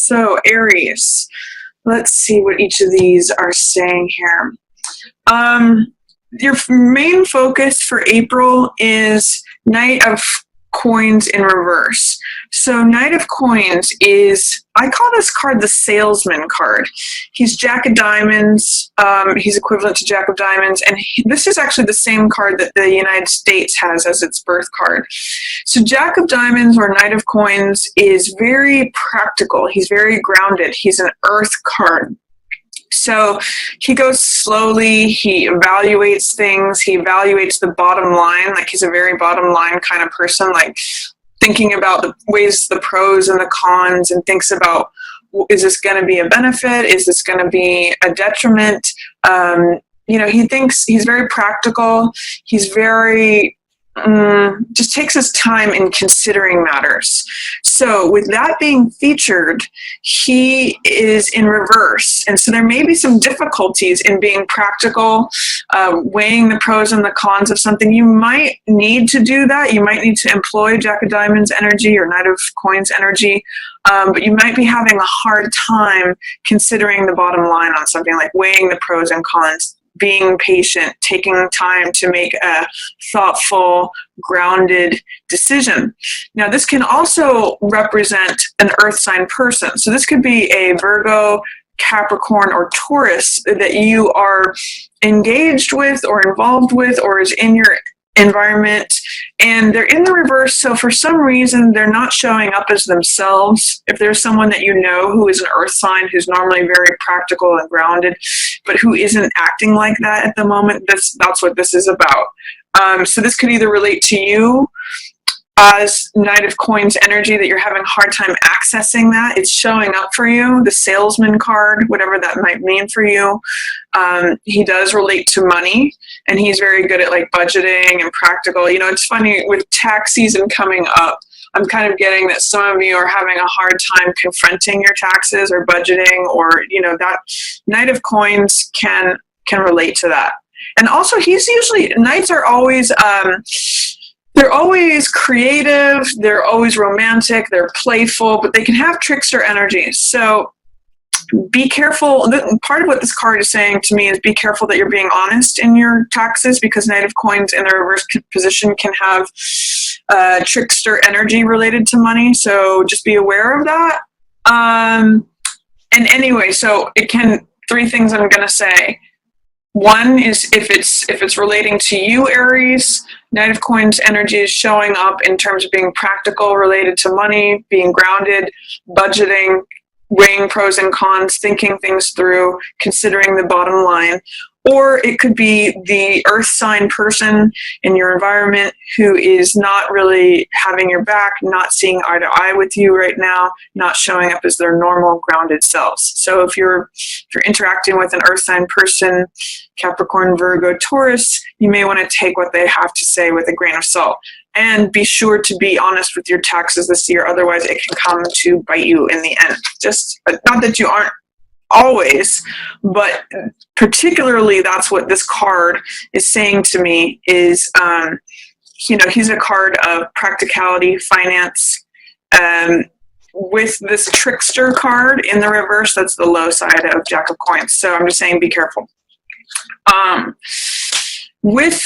So Aries, let's see what each of these are saying here. Your main focus for April is Knight of Coins in reverse. So Knight of Coins is, I call this card the salesman card. He's Jack of Diamonds. He's equivalent to Jack of Diamonds. And this is actually the same card that the United States has as its birth card. So Jack of Diamonds or Knight of Coins is very practical. He's very grounded. He's an earth card. So he goes slowly, he evaluates things, he evaluates the bottom line, like he's a very bottom line kind of person, like thinking about the ways, the pros and the cons, and thinks about, is this going to be a benefit? Is this going to be a detriment? He thinks he's very practical. He's very, just takes his time in considering matters. So with that being featured, he is in reverse. And so there may be some difficulties in being practical, weighing the pros and the cons of something. You might need to do that. You might need to employ Jack of Diamonds energy or Knight of Coins energy. But you might be having a hard time considering the bottom line on something, like weighing the pros and cons, being patient, taking time to make a thoughtful, grounded decision. Now, this can also represent an earth sign person. So this could be a Virgo, Capricorn, or Taurus that you are engaged with or involved with or is in your environment, and they're in the reverse. So for some reason, they're not showing up as themselves. If there's someone that you know who is an earth sign, who's normally very practical and grounded, but who isn't acting like that at the moment, that's what this is about. So this could either relate to you as Knight of Coins energy, that you're having a hard time accessing that. It's showing up for you, the salesman card, whatever that might mean for you. He does relate to money, and he's very good at like budgeting and practical. You know, it's funny, with tax season coming up, I'm kind of getting that some of you are having a hard time confronting your taxes or budgeting, or, that Knight of Coins can relate to that. And also, Knights are always, they're always creative, they're always romantic, they're playful, but they can have trickster energy. So be careful. Part of what this card is saying to me is be careful that you're being honest in your taxes, because Knight of Coins in the reverse position can have trickster energy related to money. So just be aware of that. And anyway, so three things I'm going to say. One is if it's relating to you, Aries, Knight of Coins energy is showing up in terms of being practical, related to money, being grounded, budgeting, weighing pros and cons, thinking things through, considering the bottom line. Or it could be the earth sign person in your environment who is not really having your back, not seeing eye to eye with you right now, not showing up as their normal grounded selves. So if you're interacting with an earth sign person, Capricorn, Virgo, Taurus, you may want to take what they have to say with a grain of salt. And be sure to be honest with your taxes this year, otherwise it can come to bite you in the end. Just not that you aren't always, but particularly that's what this card is saying to me is, he's a card of practicality, finance, with this trickster card in the reverse. That's the low side of Jack of Coins. So I'm just saying, be careful. With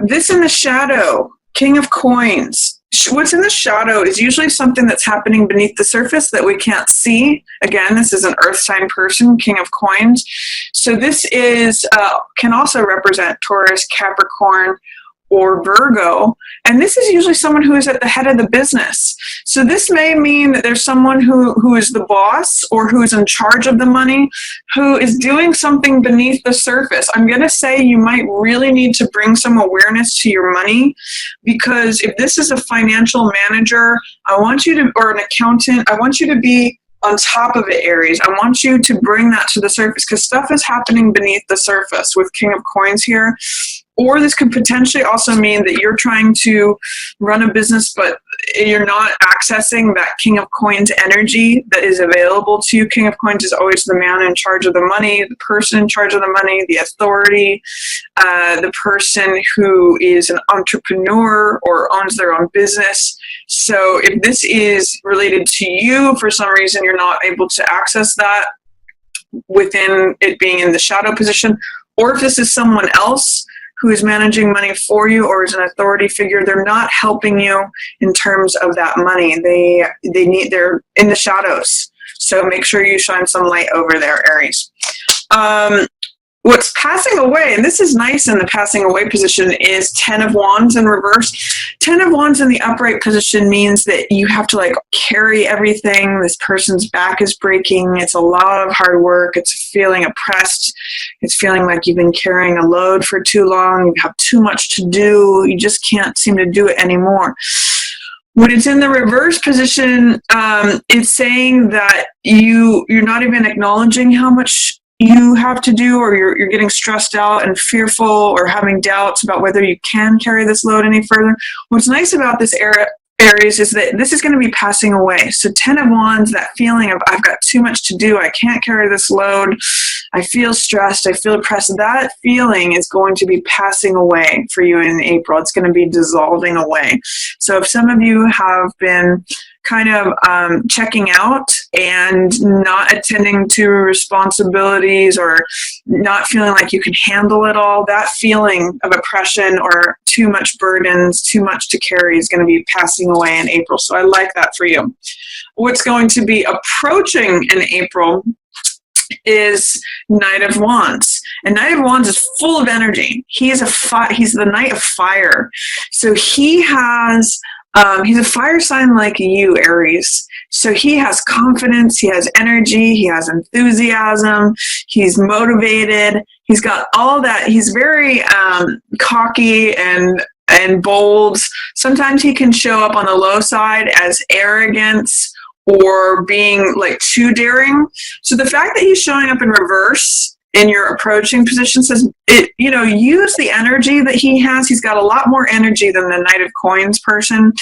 this in the shadow, King of Coins, what's in the shadow is usually something that's happening beneath the surface that we can't see. Again, this is an earth sign person, King of Coins. So this can also represent Taurus, Capricorn, or Virgo. And this is usually someone who is at the head of the business. So this may mean that there's someone who is the boss or who is in charge of the money, who is doing something beneath the surface. I'm going to say you might really need to bring some awareness to your money, because if this is a financial manager, or an accountant, I want you to be on top of it, Aries. I want you to bring that to the surface, because stuff is happening beneath the surface with King of Coins here. Or this could potentially also mean that you're trying to run a business, but you're not accessing that King of Coins energy that is available to you. King of Coins is always the man in charge of the money, the person in charge of the money, the authority, the person who is an entrepreneur or owns their own business. So if this is related to you, for some reason you're not able to access that within it being in the shadow position, or if this is someone else who is managing money for you or is an authority figure, they're not helping you in terms of that money. They're in the shadows. So make sure you shine some light over there, Aries. What's passing away, and this is nice in the passing away position, is 10 of Wands in reverse. 10 of Wands in the upright position means that you have to like carry everything. This person's back is breaking. It's a lot of hard work. It's feeling oppressed. It's feeling like you've been carrying a load for too long. You have too much to do. You just can't seem to do it anymore. When it's in the reverse position, it's saying that you're not even acknowledging how much you have to do, or you're getting stressed out and fearful or having doubts about whether you can carry this load any further. What's nice about this Aries is that this is going to be passing away. So 10 of Wands, that feeling of I've got too much to do, I can't carry this load, I feel stressed, I feel oppressed, that feeling is going to be passing away for you in April. It's going to be dissolving away. So if some of you have been kind of checking out and not attending to responsibilities or not feeling like you can handle it all, that feeling of oppression or too much burdens, too much to carry is going to be passing away in April. So I like that for you. What's going to be approaching in April is Knight of Wands. And Knight of Wands is full of energy. He's the Knight of Fire. So he's a fire sign like you, Aries. So he has confidence, he has energy, he has enthusiasm, he's motivated, he's got all that. He's very cocky and bold. Sometimes he can show up on the low side as arrogance or being like too daring. So the fact that he's showing up in reverse in your approaching position says, use the energy that he has. He's got a lot more energy than the Knight of Coins person.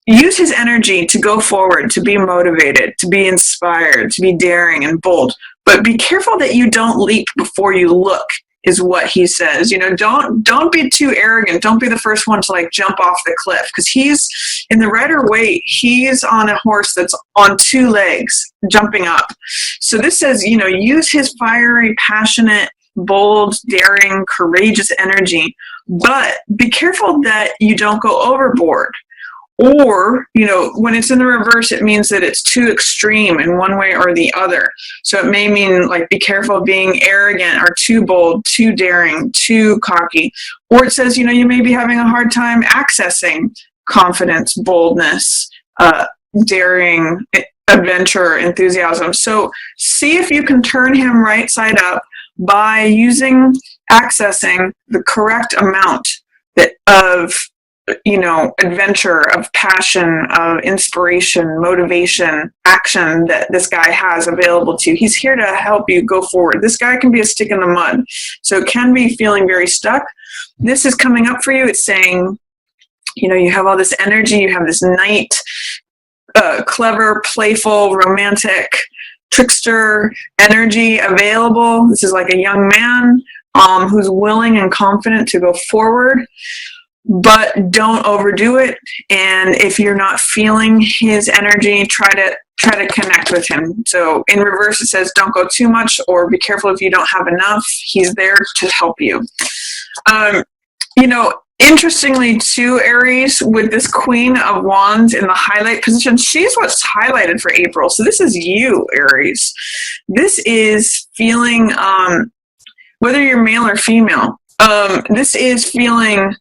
Use his energy to go forward, to be motivated, to be inspired, to be daring and bold. But be careful that you don't leap before you look, is what he says. Don't be too arrogant. Don't be the first one to like jump off the cliff, because he's in the Rider-Waite. He's on a horse that's on two legs jumping up. So this says, use his fiery, passionate, bold, daring, courageous energy, but be careful that you don't go overboard. Or, when it's in the reverse, it means that it's too extreme in one way or the other. So it may mean like be careful of being arrogant or too bold, too daring, too cocky. Or it says, you may be having a hard time accessing confidence, boldness, daring, adventure, enthusiasm. So see if you can turn him right side up by accessing the correct amount of adventure, of passion, of inspiration, motivation, action that this guy has available to you. He's here to help you go forward. This guy can be a stick in the mud. So it can be feeling very stuck. This is coming up for you. It's saying, you have all this energy. You have this knight, clever, playful, romantic, trickster energy available. This is like a young man who's willing and confident to go forward. But don't overdo it. And if you're not feeling his energy, try to connect with him. So in reverse, it says don't go too much, or be careful if you don't have enough. He's there to help you. Interestingly too, Aries, with this Queen of Wands in the highlight position, she's what's highlighted for April. So this is you, Aries. This is feeling, whether you're male or female, this is feeling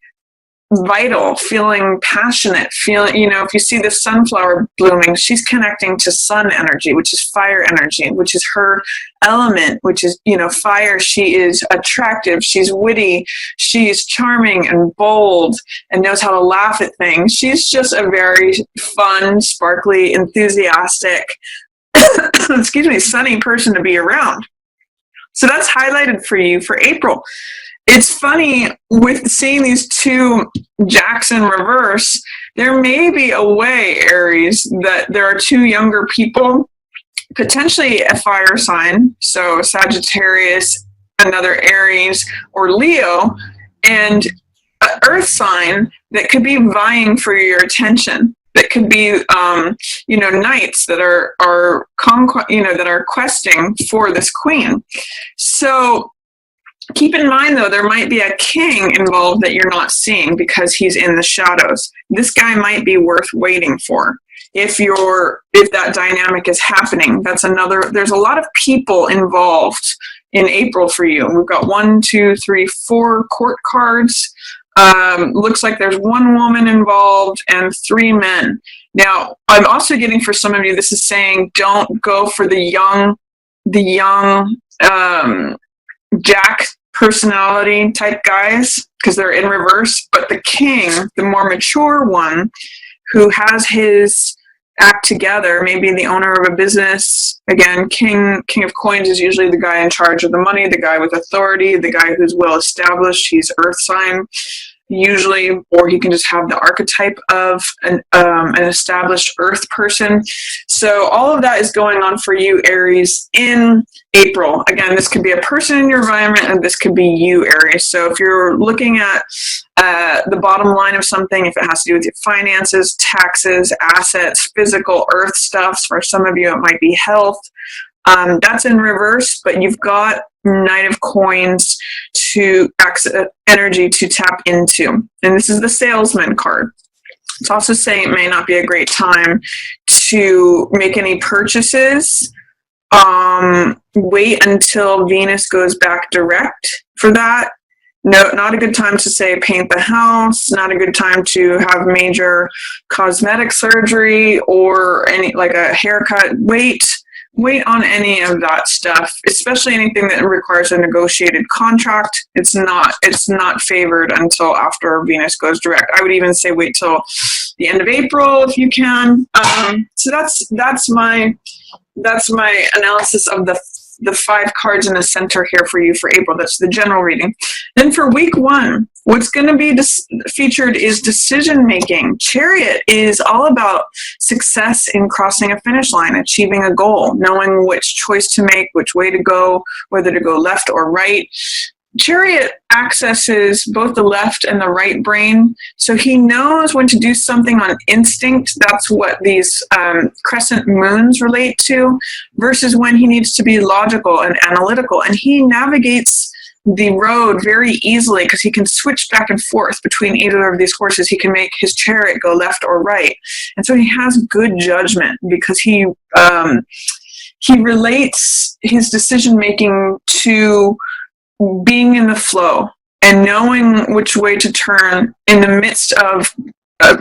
vital, feeling passionate, if you see the sunflower blooming, she's connecting to sun energy, which is fire energy, which is her element, which is, fire. She is attractive, she's witty, she's charming and bold and knows how to laugh at things. She's just a very fun, sparkly, enthusiastic, sunny person to be around. So that's highlighted for you for April. it's funny with seeing these two jacks in reverse. There may be a way, Aries, that there are two younger people, potentially a fire sign, so Sagittarius, another Aries, or Leo, and an earth sign that could be vying for your attention. That could be, knights that that are questing for this queen. So keep in mind, though, there might be a king involved that you're not seeing because he's in the shadows. This guy might be worth waiting for. If that dynamic is happening, there's a lot of people involved in April for you. We've got 1, 2, 3, 4 court cards. Looks like there's 1 woman involved and 3 men. Now, I'm also getting, for some of you, this is saying don't go for the young Jack personality type guys because they're in reverse, but the king, the more mature one who has his act together, maybe the owner of a business. Again, king of coins is usually the guy in charge of the money, the guy with authority, the guy who's well established. He's earth sign usually, or he can just have the archetype of an established earth person. So all of that is going on for you, Aries, in April. Again, this could be a person in your environment, and this could be you, Aries. So if you're looking at the bottom line of something, if it has to do with your finances, taxes, assets, physical earth stuff, for some of you it might be health, that's in reverse, but you've got Knight of Coins to access energy to tap into. And this is the salesman card. It's also saying it may not be a great time to make any purchases. Wait until Venus goes back direct for that. No, not a good time to say paint the house, not a good time to have major cosmetic surgery or any like a haircut. Wait on any of that stuff, especially anything that requires a negotiated contract. It's not favored until after Venus goes direct. I would even say wait till the end of April if you can. So that's my analysis of the 5 cards in the center here for you for April. That's the general reading. Then for week 1, what's going to be featured is decision making. Chariot is all about success in crossing a finish line, achieving a goal, knowing which choice to make, which way to go, whether to go left or right. Chariot accesses both the left and the right brain, so he knows when to do something on instinct. That's what these crescent moons relate to, versus when he needs to be logical and analytical. And he navigates the road very easily because he can switch back and forth between either of these horses. He can make his chariot go left or right. And so he has good judgment because he relates his decision making to being in the flow and knowing which way to turn in the midst of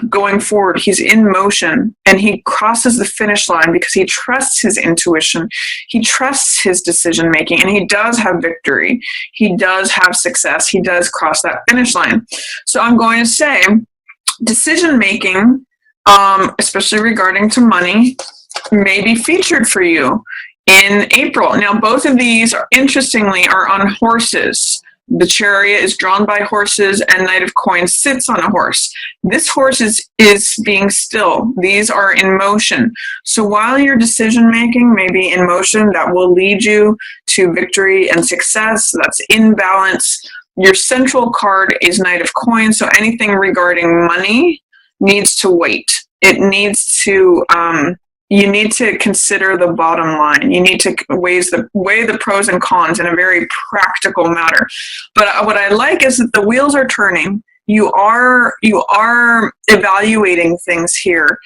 going forward. He's in motion and he crosses the finish line because he trusts his intuition. He trusts his decision making, and he does have victory. He does have success. He does cross that finish line. So I'm going to say decision making, especially regarding to money, may be featured for you in April. Now, both of these, interestingly, are on horses. The chariot is drawn by horses, and Knight of Coins sits on a horse. This horse is being still. These are in motion. So while your decision-making may be in motion, that will lead you to victory and success. That's in balance. Your central card is Knight of Coins, so anything regarding money needs to wait. It needs to... you need to consider the bottom line. You need to weigh the pros and cons in a very practical matter. But what I like is that the wheels are turning. You are evaluating things here.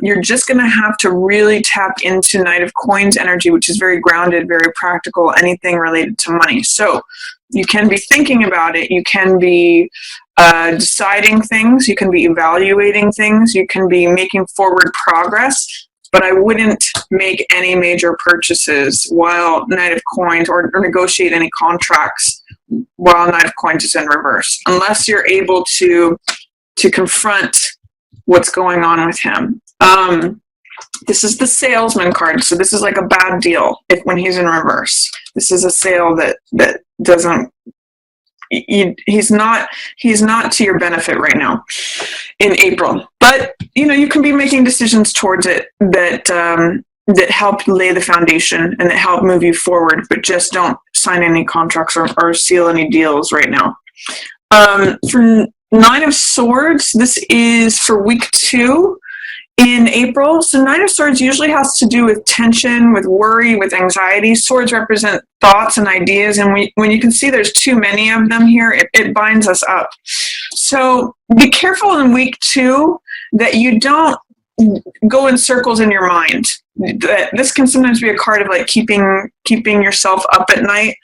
You're just going to have to really tap into Knight of Coins energy, which is very grounded, very practical, anything related to money. So you can be thinking about it. You can be deciding things. You can be evaluating things. You can be making forward progress. But I wouldn't make any major purchases while Knight of Coins or negotiate any contracts while Knight of Coins is in reverse, unless you're able to confront what's going on with him. This is the salesman card, so this is like a bad deal when he's in reverse. This is a sale that doesn't he's not to your benefit right now in April. But you can be making decisions towards it that help lay the foundation and that help move you forward. But just don't sign any contracts or seal any deals right now. For Nine of Swords, this is for week 2 in April. So Nine of Swords usually has to do with tension, with worry, with anxiety. Swords represent thoughts and ideas, and when you can see there's too many of them here, it binds us up. So be careful in week 2 that you don't go in circles in your mind. This can sometimes be a card of like keeping yourself up at night.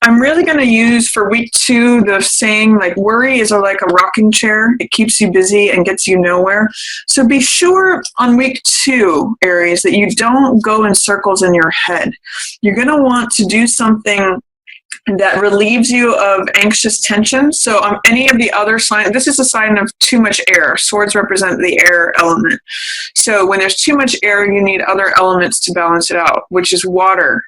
I'm really going to use for week 2 the saying like worry is like a rocking chair. It keeps you busy and gets you nowhere. So be sure on week 2, Aries, that you don't go in circles in your head. You're going to want to do something that relieves you of anxious tension. So any of the other signs, this is a sign of too much air. Swords represent the air element. So when there's too much air, you need other elements to balance it out, which is water.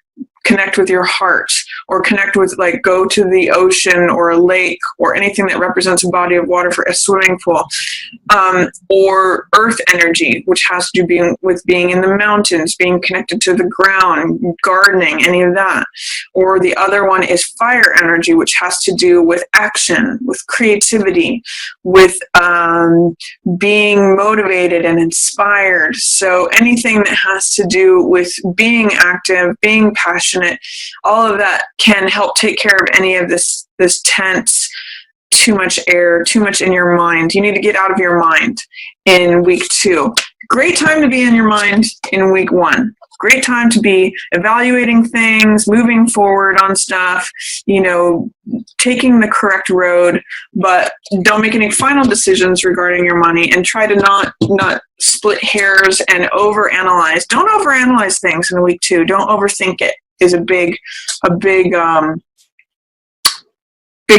Connect with your heart, or connect with, like, go to the ocean or a lake or anything that represents a body of water for a swimming pool, or earth energy, which has to do with being in the mountains, being connected to the ground, gardening, any of that. Or the other one is fire energy, which has to do with action, with creativity, with being motivated and inspired. So anything that has to do with being active, being passionate, all of that can help take care of any of this tense, too much air, too much in your mind. You need to get out of your mind in week 2. Great time to be in your mind in week 1. Great time to be evaluating things, moving forward on stuff, taking the correct road, but don't make any final decisions regarding your money, and try to not split hairs and overanalyze. Don't overanalyze things in week 2. Don't overthink it. Is a big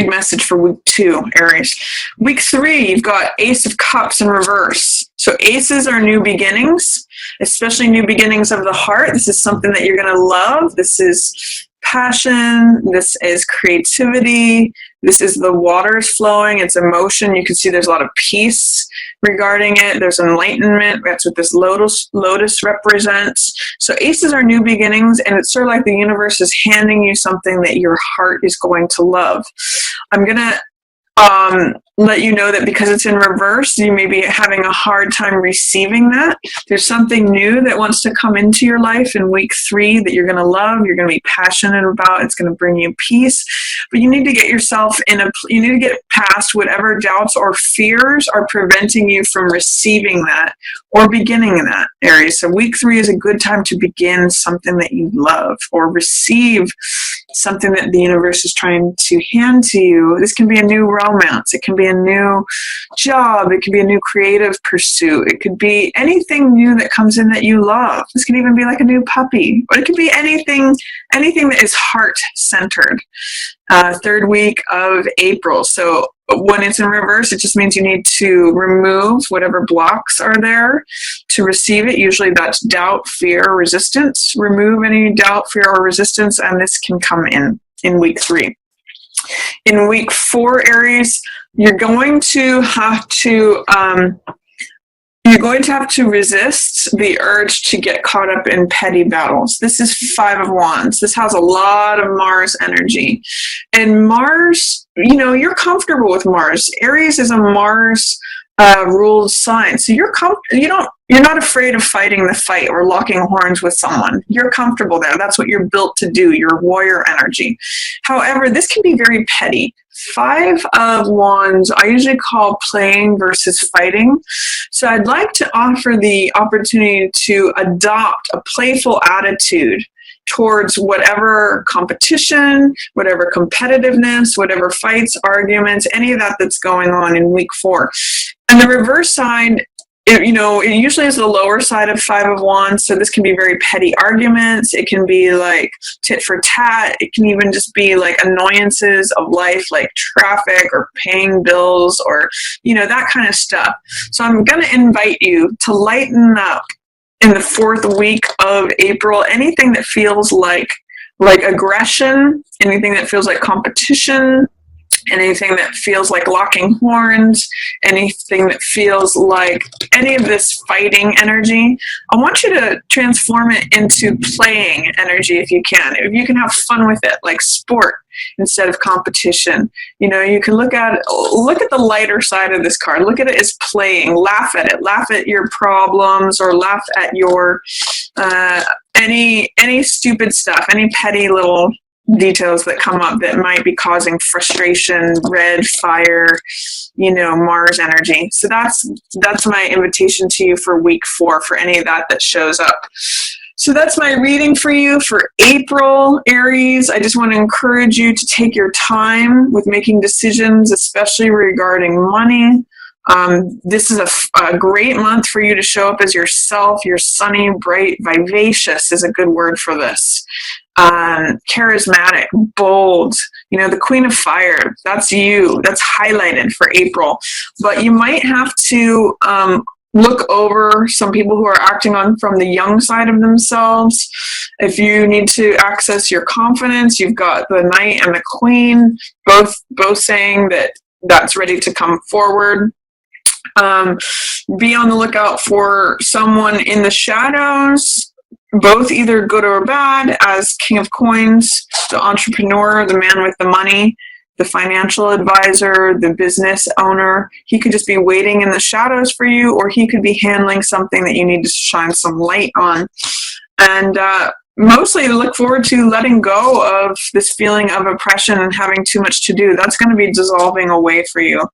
message for week 2, Aries. Week 3, you've got Ace of Cups in reverse. So aces are new beginnings, especially new beginnings of the heart. This is something that you're going to love. This is passion. This is creativity. This is the waters flowing. It's emotion. You can see there's a lot of peace regarding it. There's enlightenment. That's what this lotus represents. So aces are new beginnings, and it's sort of like the universe is handing you something that your heart is going to love. I'm going to let you know that because it's in reverse, you may be having a hard time receiving that. There's something new that wants to come into your life in week 3 that you're going to love, you're going to be passionate about. It's going to bring you peace. But you need to get yourself you need to get past whatever doubts or fears are preventing you from receiving that or beginning that, Aries. So week 3 is a good time to begin something that you love or receive something that the universe is trying to hand to you. This can be a new romance. It can be a new job. It could be a new creative pursuit. It could be anything new that comes in that you love. This can even be like a new puppy, or it could be anything that is heart-centered. 3rd week of April. So when it's in reverse, it just means you need to remove whatever blocks are there to receive it. Usually that's doubt, fear, resistance. Remove any doubt, fear, or resistance, and this can come in week 3. In week 4, Aries, you're going to have to resist the urge to get caught up in petty battles. This is 5 of Wands. This has a lot of Mars energy. And Mars, you're comfortable with Mars. Aries is a Mars ruled sign. So you're not afraid of fighting the fight or locking horns with someone. You're comfortable there. That's what you're built to do, your warrior energy. However, this can be very petty. 5 of Wands, I usually call playing versus fighting. So I'd like to offer the opportunity to adopt a playful attitude towards whatever competition, whatever competitiveness, whatever fights, arguments, any of that that's going on in week 4. And the reverse side, it usually is the lower side of 5 of Wands, so this can be very petty arguments. It can be like tit for tat. It can even just be like annoyances of life, like traffic or paying bills or, that kind of stuff. So I'm going to invite you to lighten up in the 4th week of April. Anything that feels like aggression, anything that feels like competition, anything that feels like locking horns, anything that feels like any of this fighting energy, I want you to transform it into playing energy if you can. If you can have fun with it, like sport instead of competition. You can look at the lighter side of this card. Look at it as playing. Laugh at it. Laugh at your problems, or laugh at your any stupid stuff, any petty little details that come up that might be causing frustration, red fire, Mars energy. So that's my invitation to you for week 4 for any of that shows up. So that's my reading for you for April, Aries. I just want to encourage you to take your time with making decisions, especially regarding money. This is a great month for you to show up as yourself. You're sunny, bright, vivacious is a good word for this. Charismatic, bold, the Queen of Fire. That's you. That's highlighted for April. But you might have to look over some people who are acting on from the young side of themselves. If you need to access your confidence, you've got the Knight and the Queen, both saying that that's ready to come forward. Be on the lookout for someone in the shadows, both either good or bad, as King of Coins, the entrepreneur, the man with the money, the financial advisor, the business owner. He could just be waiting in the shadows for you, or he could be handling something that you need to shine some light on. And mostly look forward to letting go of this feeling of oppression and having too much to do. That's going to be dissolving away for you.